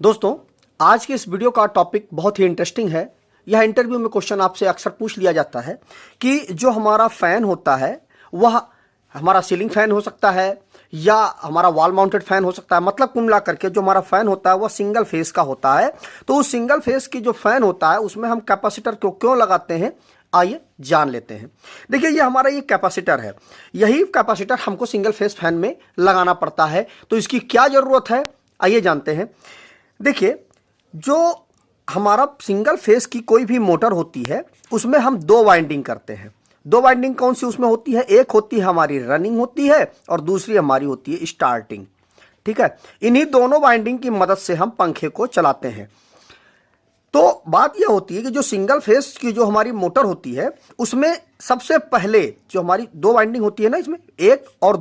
दोस्तों, आज के इस वीडियो का टॉपिक बहुत ही इंटरेस्टिंग है। यह इंटरव्यू में क्वेश्चन आपसे अक्सर पूछ लिया जाता है कि जो हमारा फैन होता है वह हमारा सीलिंग फैन हो सकता है या हमारा वॉल माउंटेड फैन हो सकता है। मतलब कुल मिला करके जो हमारा फैन होता है वह सिंगल फेस का होता है। तो उस सिंगल फेस की जो फैन होता है उसमें हम कैपेसिटर क्यों लगाते हैं, आइए जान लेते हैं। देखिए, ये हमारा ये कैपेसिटर है। यही कैपेसिटर हमको सिंगल फेस फैन में लगाना पड़ता है। तो इसकी क्या जरूरत है, आइए जानते हैं। देखिए, जो हमारा सिंगल फेस की कोई भी मोटर होती है उसमें हम दो वाइंडिंग करते हैं। दो वाइंडिंग कौन सी उसमें होती है? एक होती है हमारी रनिंग होती है और दूसरी हमारी होती है स्टार्टिंग। ठीक है, इन्हीं दोनों वाइंडिंग की मदद से हम पंखे को चलाते हैं। तो बात यह होती है कि जो सिंगल फेस की जो हमारी मोटर होती है उसमें सबसे पहले जो हमारी दो वाइंडिंग होती है ना, इसमें एक और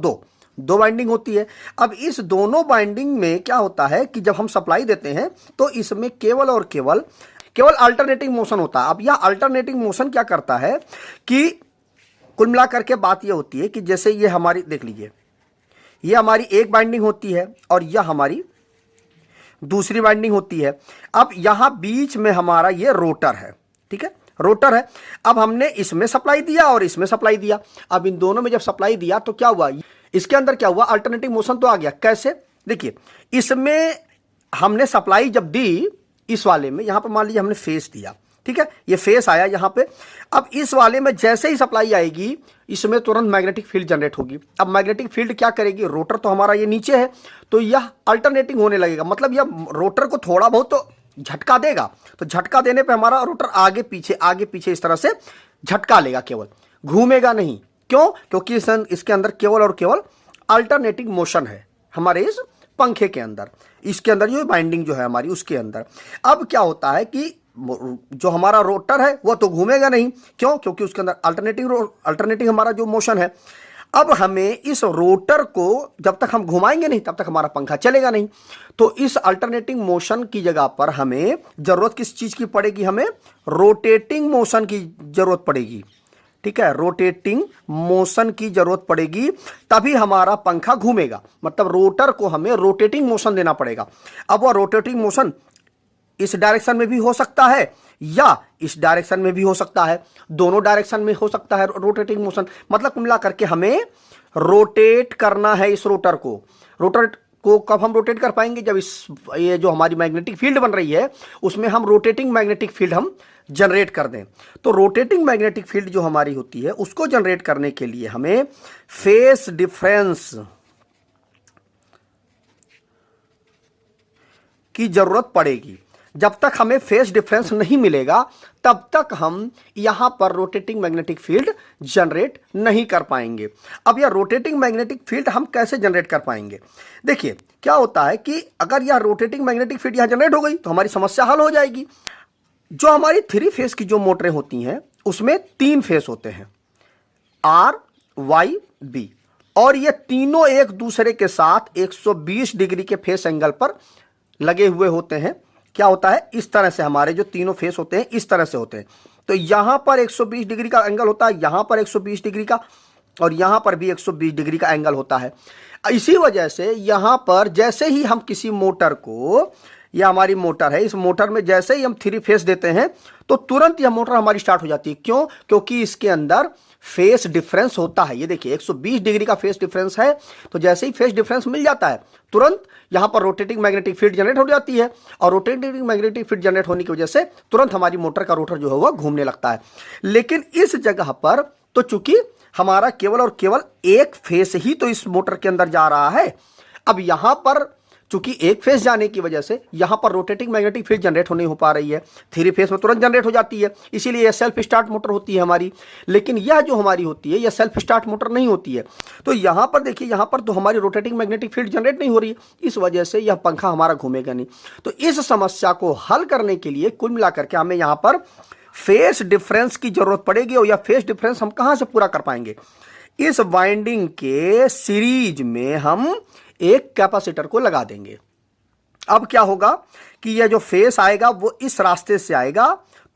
दो वाइंडिंग होती है। अब इस दोनों वाइंडिंग में क्या होता है कि जब हम सप्लाई देते हैं तो इसमें केवल और केवल अल्टरनेटिंग मोशन होता है। अब यह अल्टरनेटिंग मोशन क्या करता है कि कुल मिलाकर के बात यह होती है कि जैसे ये हमारी, देख लीजिए, ये हमारी एक वाइंडिंग होती है और यह हमारी दूसरी वाइंडिंग होती है। अब यहां बीच में हमारा ये रोटर है। ठीक है, रोटर है। अब हमने इसमें सप्लाई दिया और इसमें सप्लाई दिया। अब इन दोनों में जब सप्लाई दिया तो क्या हुआ, इसके अंदर क्या हुआ, अल्टरनेटिव मोशन तो आ गया। कैसे? देखिए, इसमें हमने सप्लाई जब दी, इस वाले में यहां पर मान लीजिए हमने फेस दिया। ठीक है, ये फेस आया यहां पे। अब इस वाले में जैसे ही सप्लाई आएगी इसमें तुरंत मैग्नेटिक फील्ड जनरेट होगी। अब मैग्नेटिक फील्ड क्या करेगी, रोटर तो हमारा ये नीचे है तो यह अल्टरनेटिंग होने लगेगा। मतलब यह रोटर को थोड़ा बहुत तो झटका देगा। तो झटका देने पे हमारा रोटर आगे पीछे इस तरह से झटका लेगा, केवल घूमेगा नहीं। क्यों? क्योंकि इसके अंदर केवल और केवल अल्टरनेटिंग मोशन है हमारे इस पंखे के अंदर। इसके अंदर जो बाइंडिंग जो है हमारी उसके अंदर। अब क्या होता है कि जो हमारा रोटर है वह तो घूमेगा नहीं। क्यों? क्योंकि उसके अंदर अल्टरनेटिंग हमारा जो मोशन है। अब हमें इस रोटर को जब तक हम घुमाएंगे नहीं तब तक हमारा पंखा चलेगा नहीं। तो इस अल्टरनेटिंग मोशन की जगह पर हमें जरूरत किस चीज की पड़ेगी, हमें रोटेटिंग मोशन की जरूरत पड़ेगी। ठीक है, रोटेटिंग मोशन की जरूरत पड़ेगी, तभी हमारा पंखा घूमेगा। मतलब रोटर को हमें रोटेटिंग मोशन देना पड़ेगा। अब वह रोटेटिंग मोशन इस डायरेक्शन में भी हो सकता है या इस डायरेक्शन में भी हो सकता है, दोनों डायरेक्शन में हो सकता है रोटेटिंग मोशन। मतलब मिला करके हमें रोटेट करना है इस रोटर को। रोटर को कब हम रोटेट कर पाएंगे, जब ये जो हमारी मैग्नेटिक फील्ड बन रही है उसमें हम रोटेटिंग मैग्नेटिक फील्ड हम जनरेट कर दें। तो रोटेटिंग मैग्नेटिक फील्ड जो हमारी होती है उसको जनरेट करने के लिए हमें फेस डिफरेंस की जरूरत पड़ेगी। जब तक हमें फेस डिफरेंस नहीं मिलेगा तब तक हम यहां पर रोटेटिंग मैग्नेटिक फील्ड जनरेट नहीं कर पाएंगे। अब यह रोटेटिंग मैग्नेटिक फील्ड हम कैसे जनरेट कर पाएंगे? देखिए, क्या होता है कि अगर यह रोटेटिंग मैग्नेटिक फील्ड यहां जनरेट हो गई तो हमारी समस्या हल हो जाएगी। जो हमारी 3 फेस की जो मोटरें होती हैं उसमें 3 फेस होते हैं, आर, वाई, बी, और ये तीनों एक दूसरे के साथ 120 डिग्री के फेस एंगल पर लगे हुए होते हैं। क्या होता है, इस तरह से हमारे जो तीनों फेस होते हैं इस तरह से होते हैं। तो यहां पर 120 डिग्री का एंगल होता है, यहां पर 120 डिग्री का, और यहां पर भी 120 डिग्री का एंगल होता है। इसी वजह से यहां पर जैसे ही हम किसी मोटर को, यह हमारी मोटर है, इस मोटर में जैसे ही हम 3 फेस देते हैं तो तुरंत यह मोटर हमारी स्टार्ट हो जाती है। क्यों? क्योंकि इसके अंदर फेस डिफरेंस होता है। ये देखिए 120 डिग्री का फेस डिफरेंस है। तो जैसे ही फेस डिफरेंस मिल जाता है तुरंत यहां पर रोटेटिंग मैग्नेटिक फील्ड जनरेट हो जाती है, और रोटेटिंग मैग्नेटिक फील्ड जनरेट होने की वजह से तुरंत हमारी मोटर का रोटर जो है वह घूमने लगता है। लेकिन इस जगह पर तो चूंकि हमारा केवल और केवल एक फेस ही तो इस मोटर के अंदर जा रहा है। अब यहां पर चूंकि एक फेस जाने की वजह से यहां पर रोटेटिंग मैग्नेटिक फील्ड जनरेट नहीं हो पा रही है। 3 फेस में तुरंत जनरेट हो जाती है, इसीलिए यह सेल्फ स्टार्ट मोटर होती है हमारी। लेकिन यह जो हमारी होती है यह सेल्फ स्टार्ट मोटर नहीं होती है। तो यहां पर देखिए, यहां पर तो हमारी रोटेटिंग मैग्नेटिक फील्ड जनरेट नहीं हो रही है, इस वजह से यह पंखा हमारा घूमेगा नहीं। तो इस समस्या को हल करने के लिए कुल मिलाकर के हमें यहां पर फेस डिफरेंस की जरूरत पड़ेगी। और यह फेस डिफरेंस हम कहां से पूरा कर पाएंगे? इस वाइंडिंग के सीरीज में हम एक कैपेसिटर को लगा देंगे। अब क्या होगा कि यह जो फेस आएगा वो इस रास्ते से आएगा,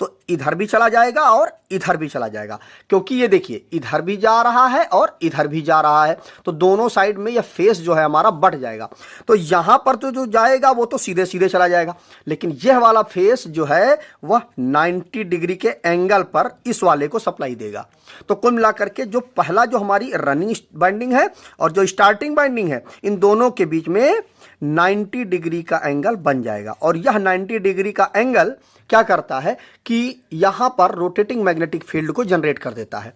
तो इधर भी चला जाएगा और इधर भी चला जाएगा, क्योंकि ये देखिए इधर भी जा रहा है और इधर भी जा रहा है, तो दोनों साइड में यह फेस जो है हमारा बढ़ जाएगा। तो यहां पर तो जो जाएगा वो तो सीधे सीधे चला जाएगा, लेकिन यह वाला फेस जो है वह 90 डिग्री के एंगल पर इस वाले को सप्लाई देगा। तो कुल मिलाकर के जो पहला जो हमारी रनिंग बाइंडिंग है और जो स्टार्टिंग बाइंडिंग है, इन दोनों के बीच में 90 डिग्री का एंगल बन जाएगा। और यह 90 डिग्री का एंगल क्या करता है कि यहां पर रोटेटिंग मैग्नेटिक फील्ड को जनरेट कर देता है।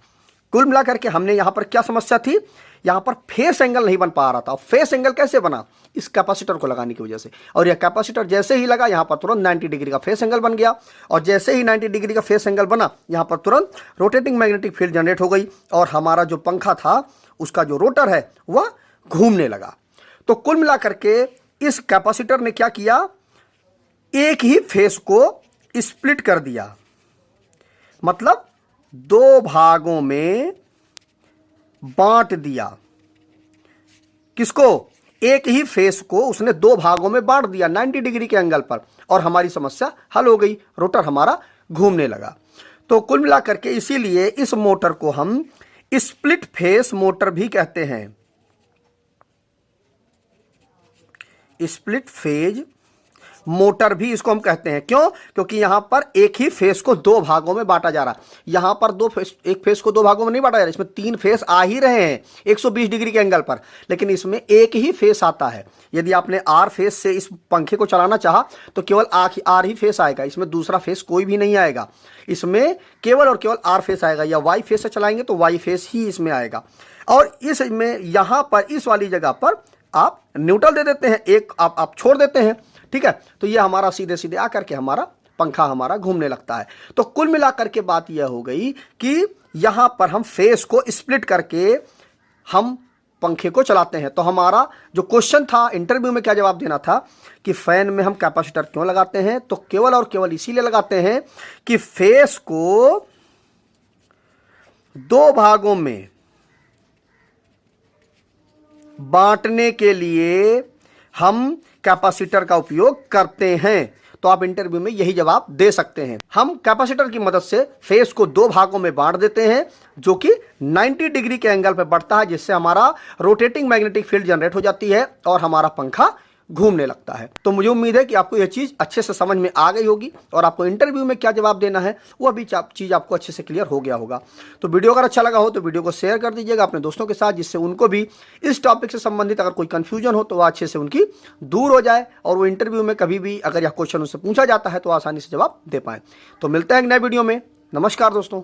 कुल मिलाकर के हमने यहां पर क्या समस्या थी, यहां पर फेस एंगल नहीं बन पा रहा था। फेस एंगल कैसे बना, इस कैपेसिटर को लगाने की वजह से। और यह कैपेसिटर जैसे ही लगा यहां पर तुरंत 90 डिग्री का फेस एंगल बन गया, और जैसे ही 90 डिग्री का फेस एंगल बना यहां पर तुरंत रोटेटिंग मैग्नेटिक फील्ड जनरेट हो गई, और हमारा जो पंखा था उसका जो रोटर है वह घूमने लगा। तो कुल मिलाकर के इस कैपेसिटर ने क्या किया, एक ही फेस को स्प्लिट कर दिया, मतलब दो भागों में बांट दिया। किसको, एक ही फेस को उसने दो भागों में बांट दिया 90 डिग्री के एंगल पर, और हमारी समस्या हल हो गई, रोटर हमारा घूमने लगा। तो कुल मिलाकर के इसीलिए इस मोटर को हम स्प्लिट फेस मोटर भी कहते हैं। स्प्लिट फेज मोटर भी इसको हम कहते हैं। क्यों, क्योंकि यहां पर एक ही फेस को दो भागों में बांटा जा रहा है। यहां पर एक फेस को दो भागों में नहीं बांटा जा रहा, इसमें तीन फेस आ ही रहे हैं 120 डिग्री के एंगल पर, लेकिन इसमें एक ही फेस आता है। यदि आपने आर फेस से इस पंखे को चलाना चाहा तो केवल आर ही फेस आएगा, इसमें दूसरा फेस कोई भी नहीं आएगा। इसमें केवल और केवल आर फेस आएगा, या वाई फेस से चलाएंगे तो वाई फेस ही इसमें आएगा। और इसमें यहां पर इस वाली जगह पर आप न्यूट्रल दे देते हैं, एक आप छोड़ देते हैं, ठीक है। तो ये हमारा सीधे सीधे आकर के हमारा पंखा हमारा घूमने लगता है। तो कुल मिलाकर के बात यह हो गई कि यहां पर हम फेस को स्प्लिट करके हम पंखे को चलाते हैं। तो हमारा जो क्वेश्चन था इंटरव्यू में क्या जवाब देना था कि फैन में हम कैपेसिटर क्यों लगाते हैं, तो केवल और केवल इसीलिए लगाते हैं कि फेस को दो भागों में बांटने के लिए हम कैपेसिटर का उपयोग करते हैं। तो आप इंटरव्यू में यही जवाब दे सकते हैं। हम कैपेसिटर की मदद से फेस को दो भागों में बांट देते हैं, जो कि 90 डिग्री के एंगल पर बढ़ता है, जिससे हमारा रोटेटिंग मैग्नेटिक फील्ड जनरेट हो जाती है और हमारा पंखा घूमने लगता है। तो मुझे उम्मीद है कि आपको यह चीज अच्छे से समझ में आ गई होगी, और आपको इंटरव्यू में क्या जवाब देना है वह भी चीज आपको अच्छे से क्लियर हो गया होगा। तो वीडियो अगर अच्छा लगा हो तो वीडियो को शेयर कर दीजिएगा अपने दोस्तों के साथ, जिससे उनको भी इस टॉपिक से संबंधित अगर कोई कंफ्यूजन हो तो वह अच्छे से उनकी दूर हो जाए, और वो इंटरव्यू में कभी भी अगर यह क्वेश्चन उनसे पूछा जाता है तो आसानी से जवाब दे पाए। तो मिलते हैं एक नए वीडियो में। नमस्कार दोस्तों।